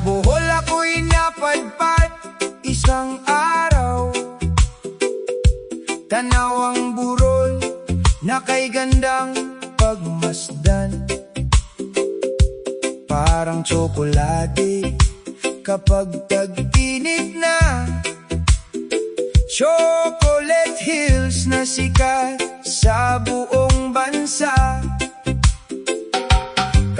Bohol ako'y napadpad isang araw, tanaw ang burol na kay gandang pagmasdan. Parang tsokolate kapag tag-init na, Chocolate Hills na sikat sa buong bansa.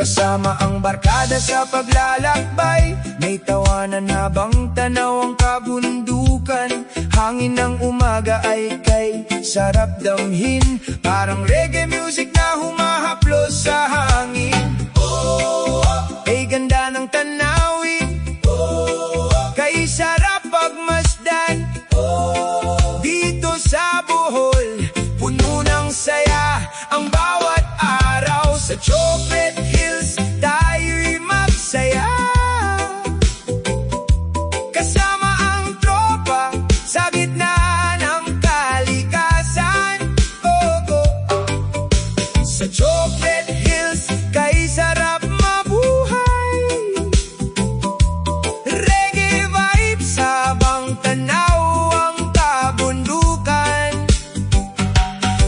Kasama ang barkada sa paglalakbay, may tawanan habang tanaw ang kabundukan. Hangin ng umaga ay kay sarap damhin, parang reggae music na humahaplos sa hangin. Ay ganda ng tanawin, kay sarap pagmasdan. Dito sa Bohol, puno ng saya ang bawat araw. Sa Chocolate Hills, tayo'y magsaya. Kasama ang tropa sa gitna ng kalikasan. Sa Chocolate Hills, kay sarap mabuhay. Reggae vibes habang tanaw ang kabundukan.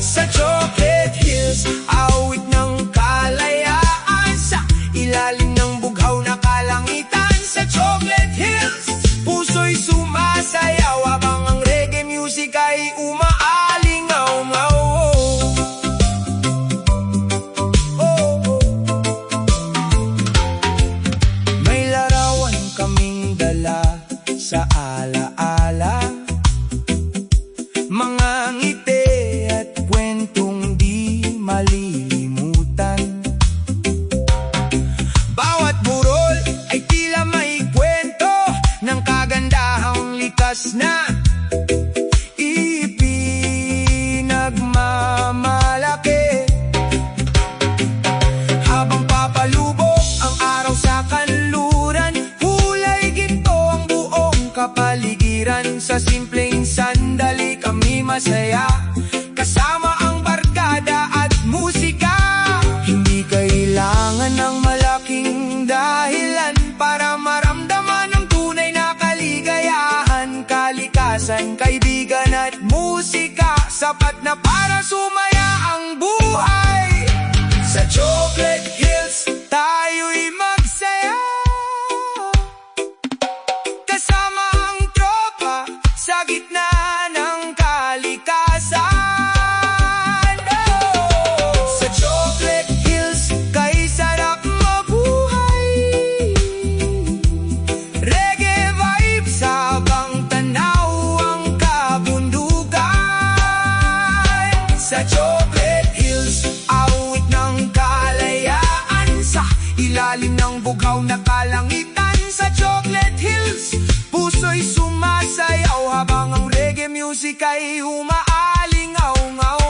Sa Chocolate Hills, awit ng kalayaan sa ilalim ng bughaw na kalangitan. Sa Chocolate Hills, puso'y sumasayaw habang ang reggae music ay umaalingaw-ngaw. May larawan kaming dala sa alaala, mga ngiti at kwentong di malilimutan. Bawat burol ay tila may kwento ng kagandahang likas na ipinagmamalaki. Habang papalubok ang araw sa kanluran, kulay ginto ang buong kapaligiran. Sa simpleng sandali kami masaya, kasama ang barkada at musika. Hindi kailangan ng malaking dahilan para maramdaman ang tunay na kaligayahan. Kalikasan, kaibigan at musika, sapat na para sumaya ang buhay. Sa Chocolate Hills, tayo'y magsaya. Kasama ang tropa sa gitna ng kalikasan. Sa Chocolate Hills, kay sarap mabuhay. Reggae vibes habang tanaw ang kabundukan. Sa Chocolate Hills, awit ng kalayaan sa ilalim ng bughaw na kalangitan. Sa Chocolate Hills, puso'y sumasayaw habang ang reggae music ay umaalingaw-ngaw.